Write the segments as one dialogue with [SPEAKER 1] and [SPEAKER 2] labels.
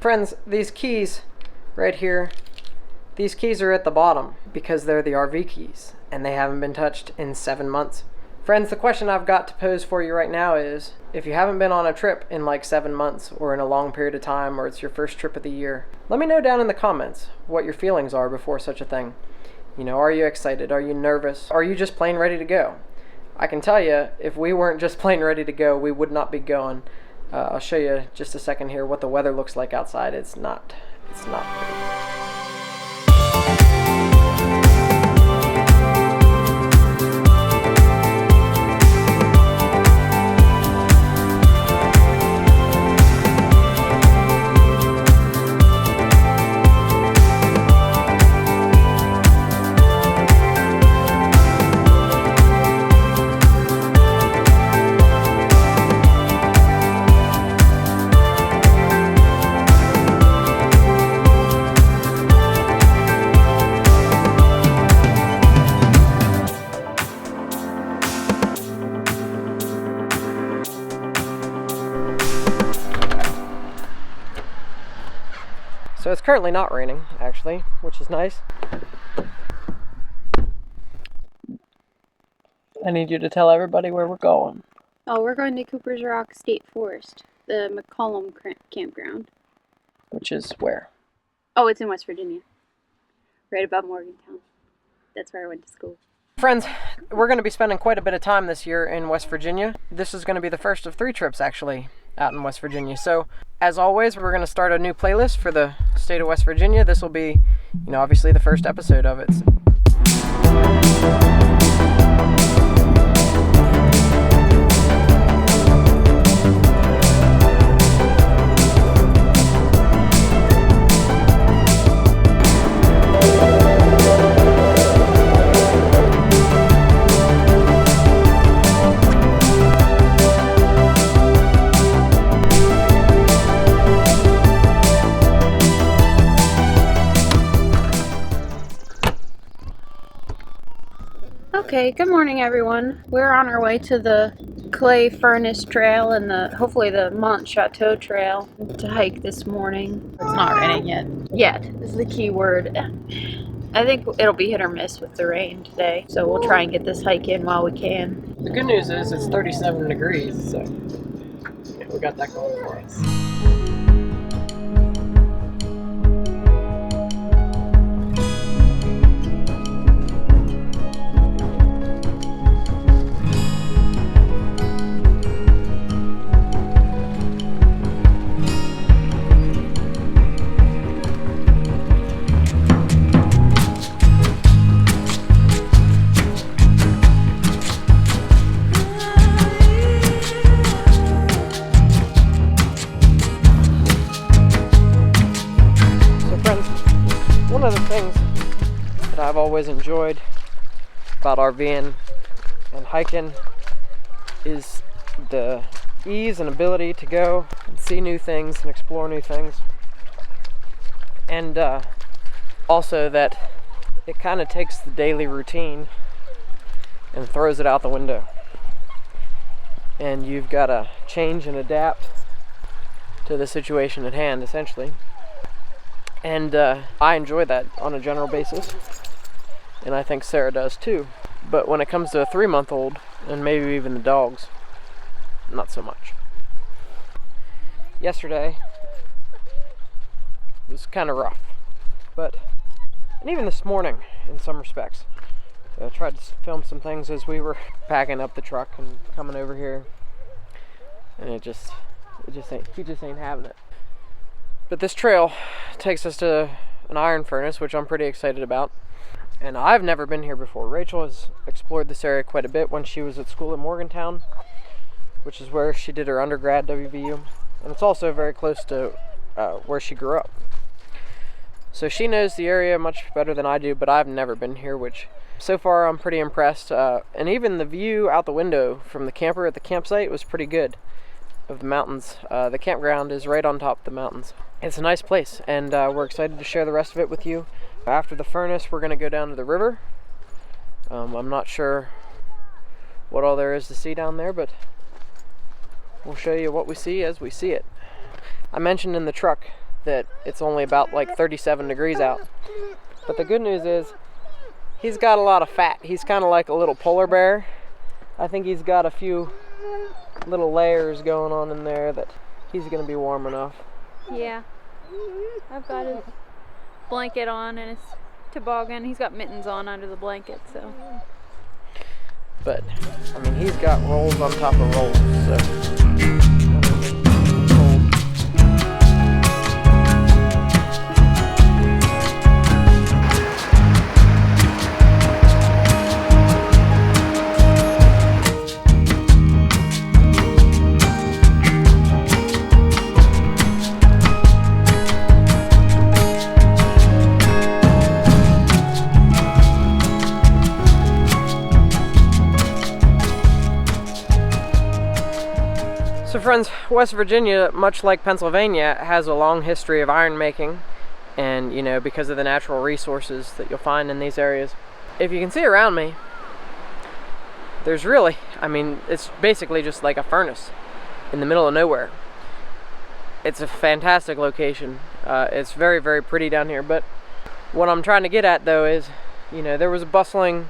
[SPEAKER 1] Friends, these keys right here, these keys are at the bottom because they're the RV keys and they haven't been touched in 7 months. Friends, the question I've got to pose for you right now is, if you haven't been on a trip in like 7 months or in a long period of time, or it's your first trip of the year, let me know down in the comments what your feelings are before such a thing. You know, are you excited? Are you nervous? Are you just plain ready to go? I can tell you, if we weren't just plain ready to go, we would not be going. I'll show you just a second here what the weather looks like outside. It's not pretty. So it's currently not raining, actually, which is nice. I need you to tell everybody where we're going.
[SPEAKER 2] Oh, we're going to Cooper's Rock State Forest, the McCollum campground.
[SPEAKER 1] Which is where?
[SPEAKER 2] Oh, it's in West Virginia, right above Morgantown. That's where I went to school.
[SPEAKER 1] Friends, we're going to be spending quite a bit of time this year in West Virginia. This is going to be the first of 3 trips, actually, out in West Virginia. So, as always, we're going to start a new playlist for the state of West Virginia. This will be, obviously the first episode of it.
[SPEAKER 2] Okay, good morning everyone. We're on our way to the Clay Furnace Trail and hopefully the Mont Chateau Trail to hike this morning. It's not raining yet. Yet is the key word. I think it'll be hit or miss with the rain today, so we'll try and get this hike in while we can.
[SPEAKER 1] The good news is it's 37 degrees, so we got that going for us. One of the things that I've always enjoyed about RVing and hiking is the ease and ability to go and see new things and explore new things. And also that it kind of takes the daily routine and throws it out the window. And you've got to change and adapt to the situation at hand, essentially. And I enjoy that on a general basis, and I think Sarah does too. But when it comes to a 3-month-old, and maybe even the dogs, not so much. Yesterday was kind of rough, and even this morning in some respects. I tried to film some things as we were packing up the truck and coming over here, and he just ain't having it. But this trail takes us to an iron furnace, which I'm pretty excited about. And I've never been here before. Rachel has explored this area quite a bit when she was at school in Morgantown, which is where she did her undergrad, WVU. And it's also very close to where she grew up. So she knows the area much better than I do, but I've never been here, which so far I'm pretty impressed. And even the view out the window from the camper at the campsite was pretty good of the mountains. The campground is right on top of the mountains. It's a nice place, and we're excited to share the rest of it with you. After the furnace, we're going to go down to the river. I'm not sure what all there is to see down there, but we'll show you what we see as we see it. I mentioned in the truck that it's only about like 37 degrees out. But the good news is he's got a lot of fat. He's kind of like a little polar bear. I think he's got a few little layers going on in there that he's going to be warm enough.
[SPEAKER 2] Yeah. I've got his blanket on and his toboggan. He's got mittens on under the blanket, so.
[SPEAKER 1] But, I mean, he's got rolls on top of rolls, so. So friends, West Virginia, much like Pennsylvania, has a long history of iron making, and you know, because of the natural resources that you'll find in these areas. If you can see around me, there's really, I mean, it's basically just like a furnace in the middle of nowhere. It's a fantastic location. It's very, very pretty down here, but what I'm trying to get at though is, you know, there was a bustling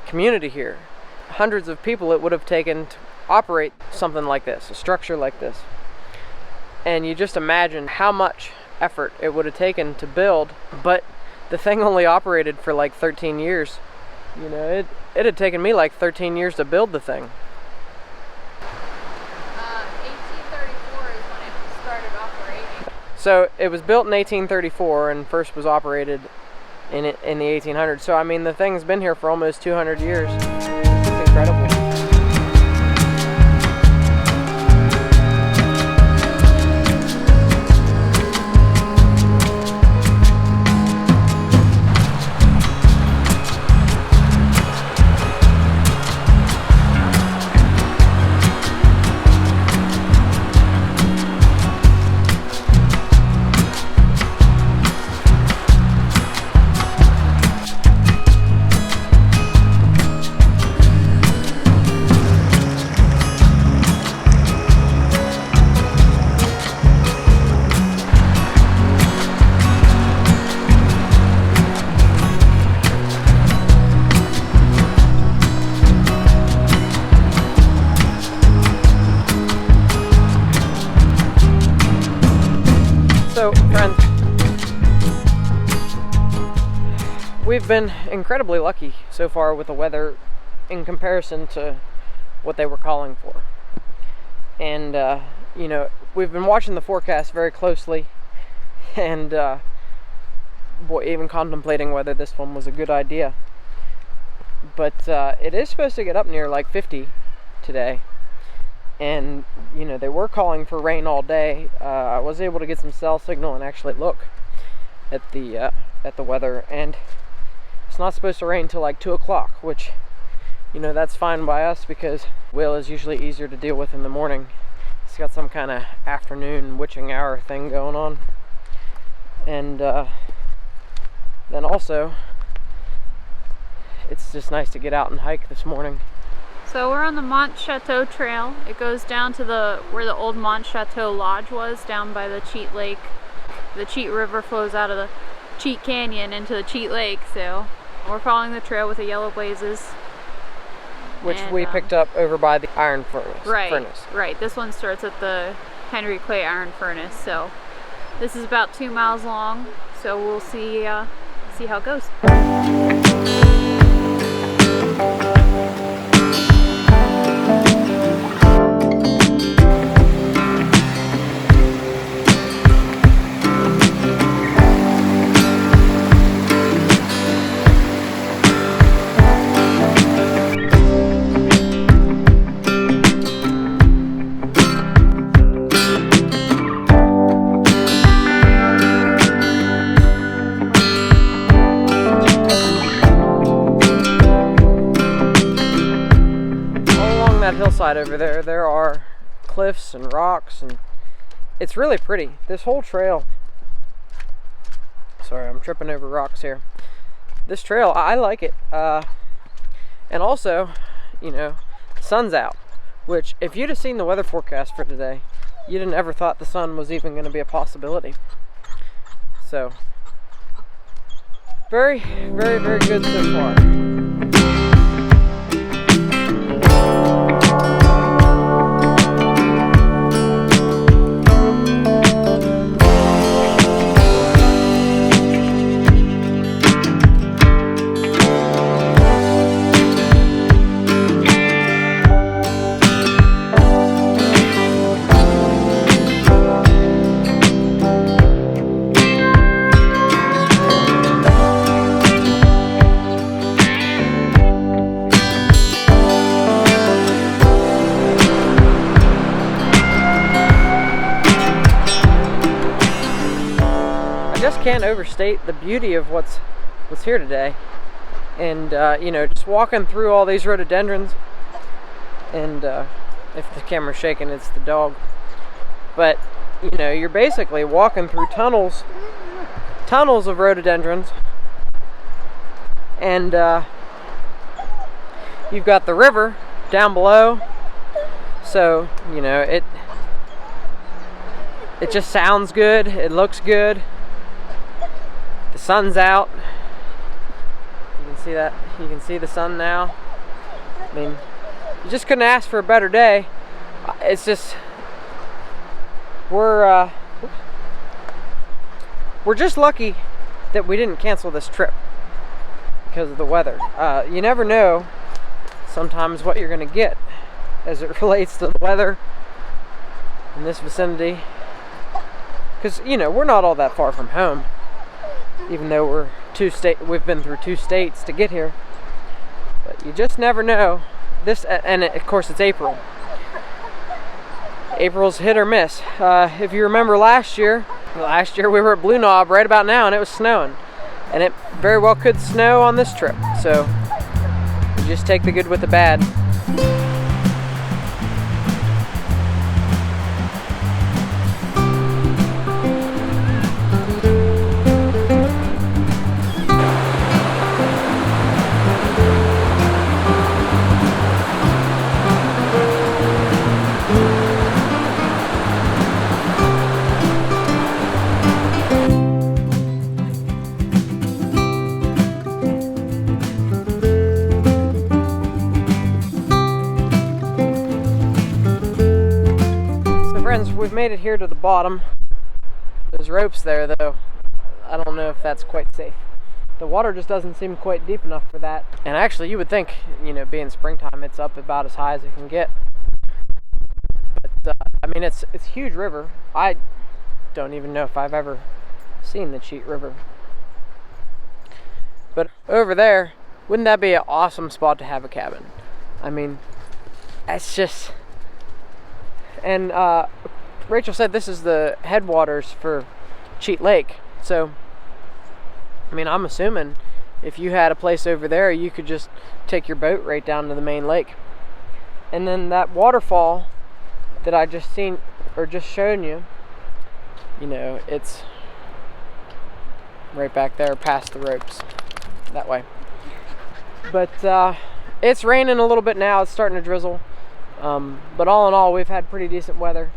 [SPEAKER 1] community here. Hundreds of people it would have taken to operate something like this, a structure like this. And you just imagine how much effort it would have taken to build, but the thing only operated for like 13 years. You know, it had taken me like 13 years to build the thing.
[SPEAKER 2] 1834 is when it started operating.
[SPEAKER 1] So it was built in 1834 and first was operated in the 1800s. So I mean, the thing's been here for almost 200 years. It's incredible. So, friends, we've been incredibly lucky so far with the weather in comparison to what they were calling for. And, you know, we've been watching the forecast very closely and, boy, even contemplating whether this one was a good idea. But it is supposed to get up near like 50 today. And, you know, they were calling for rain all day. I was able to get some cell signal and actually look at the weather, and it's not supposed to rain till like 2 o'clock, which, you know, that's fine by us because Will is usually easier to deal with in the morning. He's got some kind of afternoon witching hour thing going on. And then also, it's just nice to get out and hike this morning.
[SPEAKER 2] So we're on the Mont Chateau trail. It goes down to where the old Mont Chateau lodge was, down by the Cheat Lake. The Cheat River flows out of the Cheat Canyon into the Cheat Lake, so we're following the trail with the yellow blazes.
[SPEAKER 1] Which we picked up over by the iron furnace.
[SPEAKER 2] Right. This one starts at the Henry Clay Iron Furnace, so this is about 2 miles long, so we'll see how it goes.
[SPEAKER 1] Hillside over there are cliffs and rocks, and it's really pretty. This whole trail, sorry, I'm tripping over rocks here. This trail, I like it, and also, you know, the sun's out, which if you'd have seen the weather forecast for today, you'd have never thought the sun was even going to be a possibility. So very, very, very good so far. Can't overstate the beauty of what's here today, and you know, just walking through all these rhododendrons, and if the camera's shaking, it's the dog, but you know, you're basically walking through tunnels of rhododendrons, and you've got the river down below, so you know, it just sounds good, it looks good. The sun's out. You can see that. You can see the sun now. I mean, you just couldn't ask for a better day. It's just we're just lucky that we didn't cancel this trip because of the weather. You never know sometimes what you're going to get as it relates to the weather in this vicinity. Because you know, we're not all that far from home. Even though we've been through 2 states to get here, but you just never know. Of course, it's April. April's hit or miss. If you remember last year we were at Blue Knob right about now, and it was snowing, and it very well could snow on this trip. So you just take the good with the bad. We've made it here to the bottom. There's ropes there, though. I don't know if that's quite safe. The water just doesn't seem quite deep enough for that. And actually, you would think, you know, being springtime, it's up about as high as it can get. But I mean, it's a huge river. I don't even know if I've ever seen the Cheat River. But over there, wouldn't that be an awesome spot to have a cabin? I mean, it's just. And Rachel said this is the headwaters for Cheat Lake. So, I mean, I'm assuming if you had a place over there, you could just take your boat right down to the main lake. And then that waterfall that I just seen, or just shown you, you know, it's right back there past the ropes, that way. But it's raining a little bit now. It's starting to drizzle. But all in all, we've had pretty decent weather,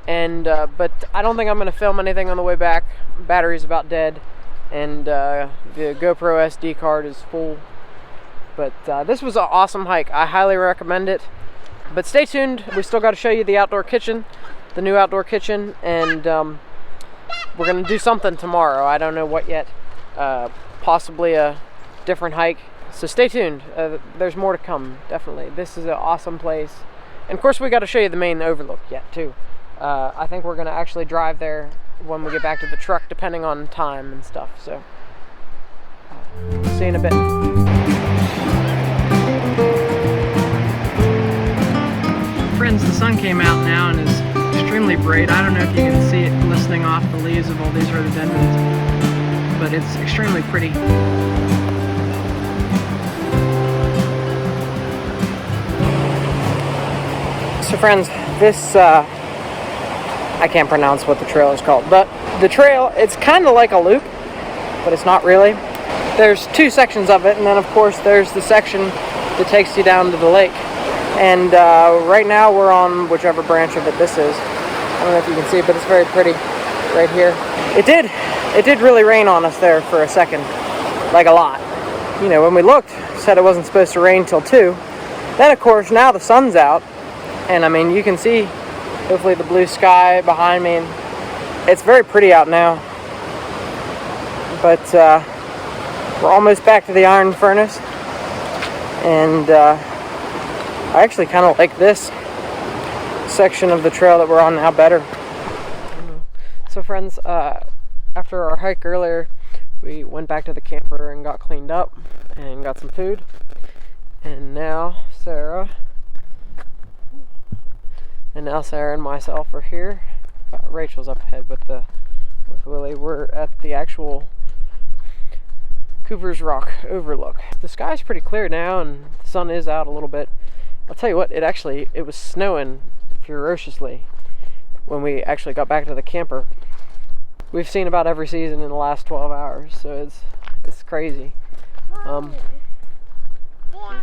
[SPEAKER 1] and but I don't think I'm going to film anything on the way back. Battery's about dead, and the GoPro SD card is full. But this was an awesome hike. I highly recommend it. But stay tuned. We still got to show you the outdoor kitchen, the new outdoor kitchen, and we're going to do something tomorrow. I don't know what yet. Possibly a different hike. So stay tuned. There's more to come, definitely. This is an awesome place. And of course, we got to show you the main overlook yet, too. I think we're going to actually drive there when we get back to the truck, depending on time and stuff. So, see you in a bit. Friends, the sun came out now and is extremely bright. I don't know if you can see it glistening off the leaves of all these rhododendrons, but it's extremely pretty. So friends, this, I can't pronounce what the trail is called, but the trail, it's kind of like a loop, but it's not really. There's 2 sections of it, and then of course there's the section that takes you down to the lake. And right now we're on whichever branch of it this is. I don't know if you can see it, but it's very pretty. right here. It did really rain on us there for a second, like a lot. You know, when we looked, it said it wasn't supposed to rain till 2. Then of course now the sun's out, and I mean you can see hopefully the blue sky behind me. And it's very pretty out now. But we're almost back to the iron furnace, and I actually kind of like this section of the trail that we're on now better. So friends, after our hike earlier, we went back to the camper and got cleaned up and got some food. And now Sarah and myself are here. Rachel's up ahead with Willie. We're at the actual Cooper's Rock Overlook. The sky's pretty clear now and the sun is out a little bit. I'll tell you what, it was snowing ferociously when we actually got back to the camper. We've seen about every season in the last 12 hours, so it's crazy.
[SPEAKER 2] True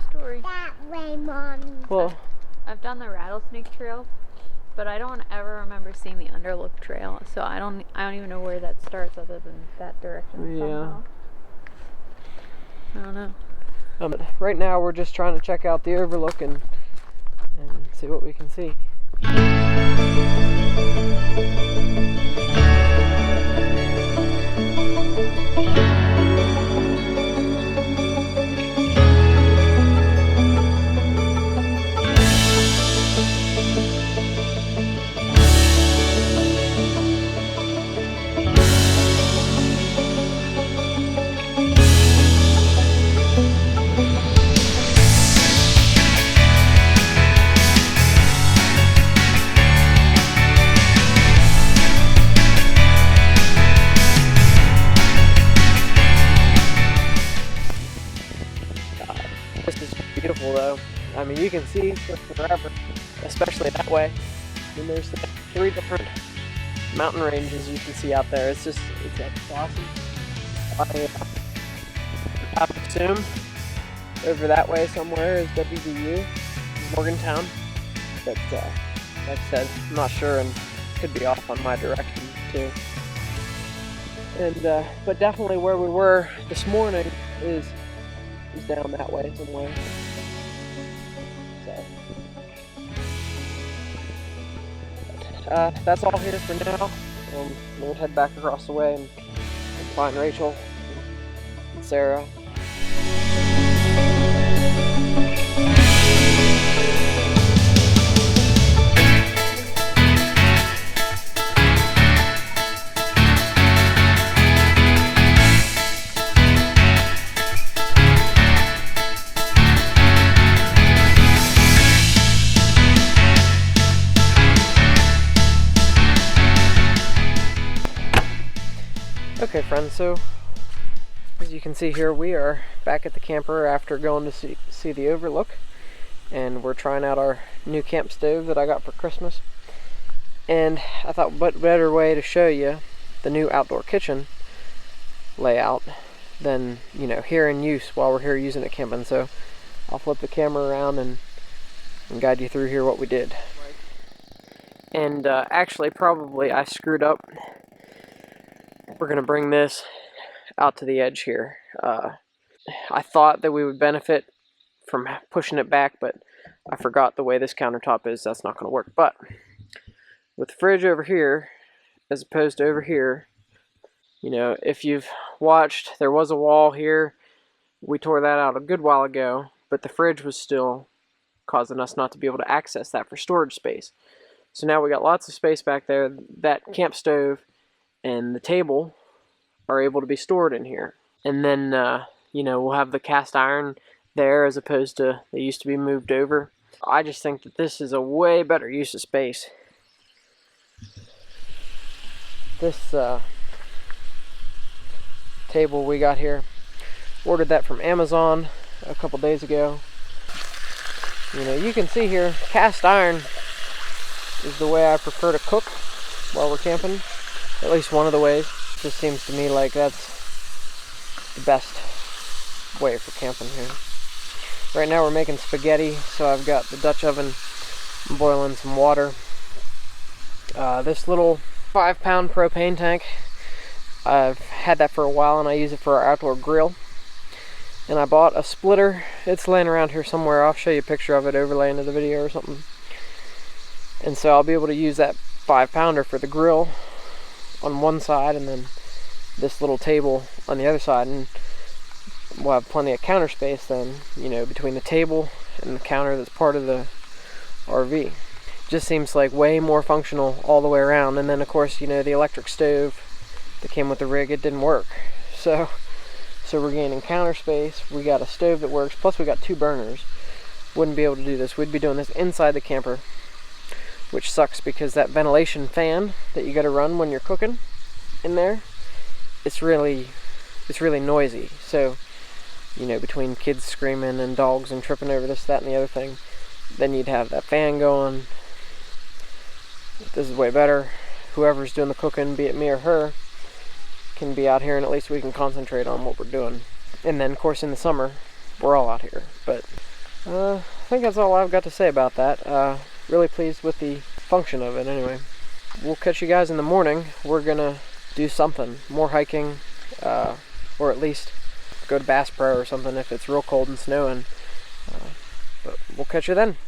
[SPEAKER 2] story.
[SPEAKER 3] That way, Mommy.
[SPEAKER 1] Well,
[SPEAKER 2] I've done the rattlesnake trail, but I don't ever remember seeing the Underlook trail, so I don't even know where that starts other than that direction somehow. I don't know.
[SPEAKER 1] Right now we're just trying to check out the Overlook and see what we can see. This is beautiful though. I mean, you can see forever, especially that way. I mean, there's 3 different mountain ranges you can see out there. It's awesome. I would assume over that way somewhere is WVU, Morgantown. But like I said, I'm not sure and could be off on my direction too. And but definitely where we were this morning is down that way somewhere. So that's all here for now. We'll head back across the way and find Rachel and Sarah. Okay friends, so as you can see here, we are back at the camper after going to see the Overlook, and we're trying out our new camp stove that I got for Christmas. And I thought what better way to show you the new outdoor kitchen layout than, you know, here in use while we're here using it camping. So I'll flip the camera around and guide you through here what we did. And actually probably I screwed up. We're gonna bring this out to the edge here. I thought that we would benefit from pushing it back, but I forgot the way this countertop is, that's not gonna work. But with the fridge over here, as opposed to over here, you know, if you've watched, there was a wall here. We tore that out a good while ago, but the fridge was still causing us not to be able to access that for storage space. So now we got lots of space back there. That camp stove and the table are able to be stored in here. And then, you know, we'll have the cast iron there as opposed to they used to be moved over. I just think that this is a way better use of space. This table we got here, ordered that from Amazon a couple days ago. You know, you can see here, cast iron is the way I prefer to cook while we're camping. At least one of the ways. It just seems to me like that's the best way for camping here. Right now we're making spaghetti, so I've got the Dutch oven boiling some water. This little 5-pound propane tank. I've had that for a while and I use it for our outdoor grill. And I bought a splitter. It's laying around here somewhere. I'll show you a picture of it overlay into the video or something. And so I'll be able to use that 5-pounder for the grill on one side and then this little table on the other side, and we'll have plenty of counter space then, you know, between the table and the counter that's part of the RV. Just seems like way more functional all the way around. And then of course, you know, the electric stove that came with the rig, it didn't work. So we're gaining counter space. We got a stove that works, plus we got 2 burners. Wouldn't be able to do this. We'd be doing this inside the camper, which sucks because that ventilation fan that you got to run when you're cooking in there, it's really noisy. So, you know, between kids screaming and dogs and tripping over this, that, and the other thing, then you'd have that fan going. This is way better. Whoever's doing the cooking, be it me or her, can be out here and at least we can concentrate on what we're doing. And then of course in the summer we're all out here. But I think that's all I've got to say about that. Really pleased with the function of it anyway. We'll catch you guys in the morning. We're gonna do something more hiking, or at least go to Bass Pro or something if it's real cold and snowing. But we'll catch you then.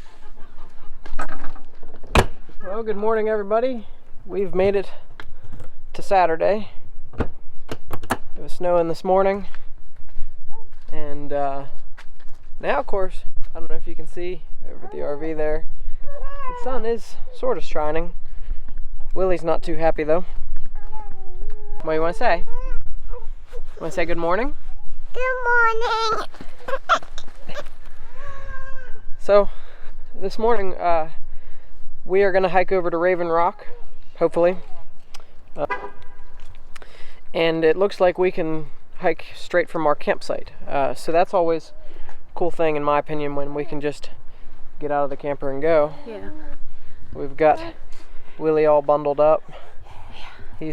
[SPEAKER 1] Well, good morning everybody. We've made it to Saturday. It was snowing this morning, and now of course, I don't know if you can see over the RV there, the sun is sort of shining. Willie's not too happy though. What do you want to say? Want to say good morning?
[SPEAKER 3] Good morning.
[SPEAKER 1] So this morning we are going to hike over to Raven Rock, hopefully. And it looks like we can hike straight from our campsite. So that's always a cool thing in my opinion, when we can just get out of the camper and go.
[SPEAKER 2] Yeah.
[SPEAKER 1] We've got Willie all bundled up. He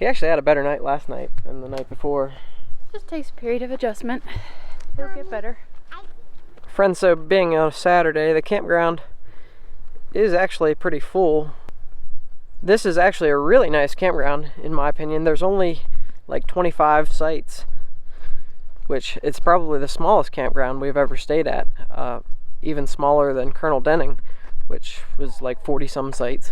[SPEAKER 1] actually had a better night last night than the night before.
[SPEAKER 2] Just takes a period of adjustment. It'll get better.
[SPEAKER 1] Friends, so being on a Saturday, the campground is actually pretty full. This is actually a really nice campground, in my opinion. There's only like 25 sites, which it's probably the smallest campground we've ever stayed at. Even smaller than Colonel Denning, which was like 40-some sites.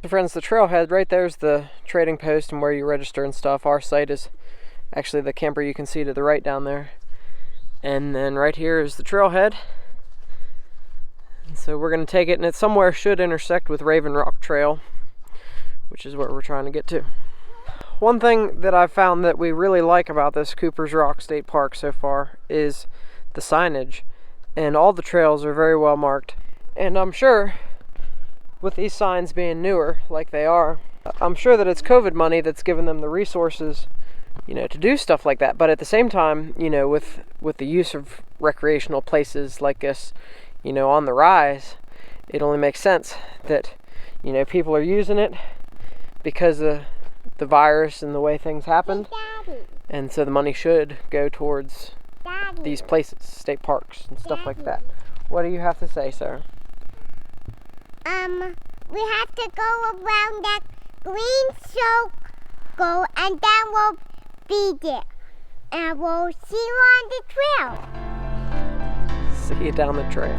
[SPEAKER 1] So friends, the trailhead, right there's the trading post and where you register and stuff. Our site is actually the camper you can see to the right down there. And then right here is the trailhead. So we're going to take it, and it somewhere should intersect with Raven Rock Trail, which is where we're trying to get to. One thing that I've found that we really like about this Cooper's Rock State Park so far is the signage, and all the trails are very well marked. And I'm sure with these signs being newer like they are, I'm sure that it's COVID money that's given them the resources, you know, to do stuff like that. But at the same time, you know, with the use of recreational places like this, you know, on the rise, it only makes sense that, you know, people are using it because of the virus and the way things happened. And so the money should go towards these places, state parks and stuff like that. What do you have to say, sir?
[SPEAKER 3] We have to go around that green circle and then we'll be there. And we'll see you on the trail.
[SPEAKER 1] See you down the trail.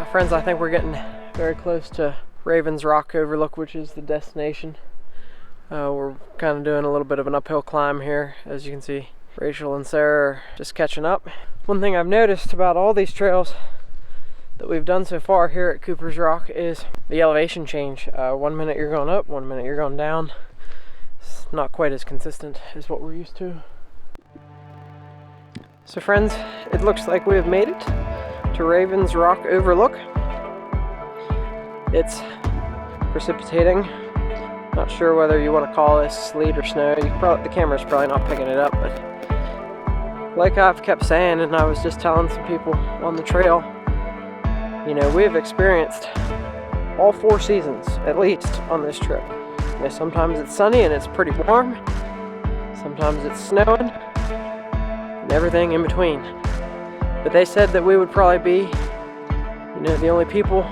[SPEAKER 1] Friends, I think we're getting very close to Raven's Rock Overlook, which is the destination. We're kind of doing a little bit of an uphill climb here. As you can see, Rachel and Sarah are just catching up. One thing I've noticed about all these trails that we've done so far here at Cooper's Rock is the elevation change. 1 minute you're going up, 1 minute you're going down. It's not quite as consistent as what we're used to. So friends, it looks like we have made it to Raven's Rock Overlook. It's precipitating. Not sure whether you want to call this sleet or snow. The camera's probably not picking it up, but like I've kept saying, and I was just telling some people on the trail, you know, we've experienced all 4 seasons, at least, on this trip. You know, sometimes it's sunny and it's pretty warm. Sometimes it's snowing, and everything in between. But they said that we would probably be, you know, the only people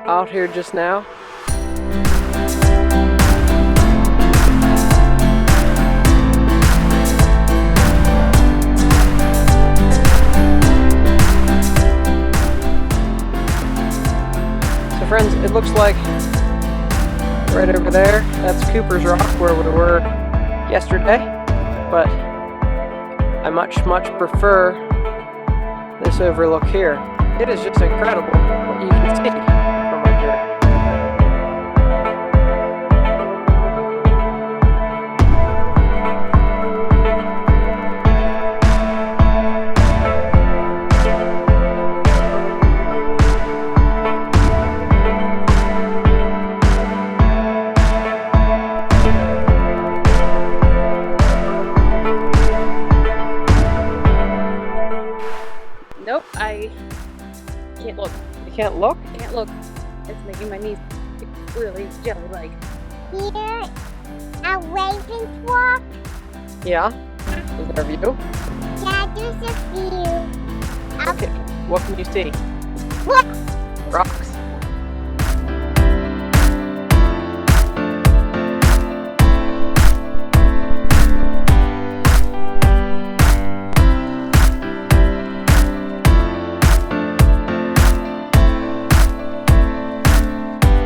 [SPEAKER 1] out here just now. So friends, it looks like right over there, that's Cooper's Rock where we were yesterday, but I much prefer this overlook here. It is just incredible what you can see from up here.
[SPEAKER 2] Nope, I can't look.
[SPEAKER 1] You can't look?
[SPEAKER 2] Can't look. It's making my knees really jelly-like.
[SPEAKER 3] Here, a Ravens Walk.
[SPEAKER 1] Yeah. Is there a view?
[SPEAKER 3] Yeah, there's a view.
[SPEAKER 1] Okay. What can you see?
[SPEAKER 3] Look.
[SPEAKER 1] Rocks.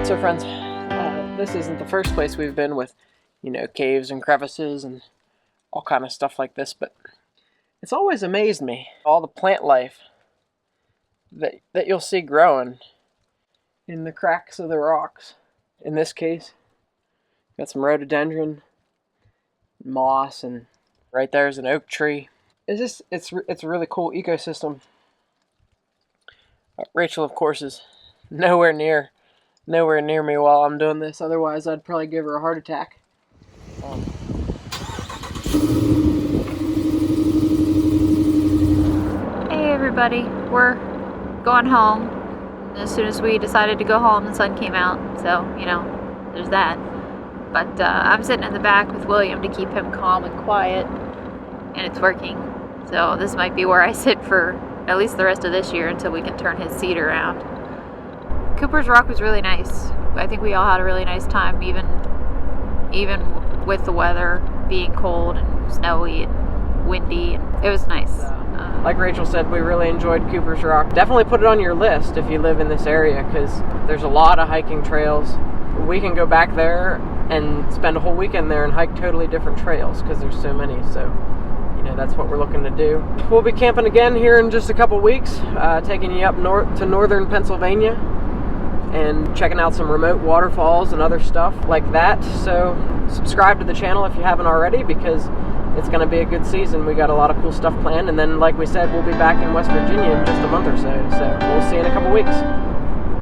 [SPEAKER 1] So friends, this isn't the first place we've been with, you know, caves and crevices and all kind of stuff like this, but it's always amazed me, all the plant life that you'll see growing in the cracks of the rocks. In this case, got some rhododendron, moss, and right there's an oak tree. It's a really cool ecosystem. Rachel, of course, is nowhere near me while I'm doing this, otherwise I'd probably give her a heart attack.
[SPEAKER 2] Hey everybody, we're going home. As soon as we decided to go home, the sun came out, so, you know, there's that. But I'm sitting in the back with William to keep him calm and quiet, and it's working. So this might be where I sit for at least the rest of this year until we can turn his seat around. Cooper's Rock was really nice. I think we all had a really nice time, even with the weather being cold and snowy and windy. It was nice.
[SPEAKER 1] Like Rachel said, we really enjoyed Cooper's Rock. Definitely put it on your list if you live in this area, because there's a lot of hiking trails. We can go back there and spend a whole weekend there and hike totally different trails because there's so many. So, you know, that's what we're looking to do. We'll be camping again here in just a couple weeks, taking you up north to northern Pennsylvania and checking out some remote waterfalls and other stuff like that. So subscribe to the channel if you haven't already, because it's going to be a good season. We got a lot of cool stuff planned, and then like we said, we'll be back in West Virginia in just a month or so. So we'll see you in a couple weeks.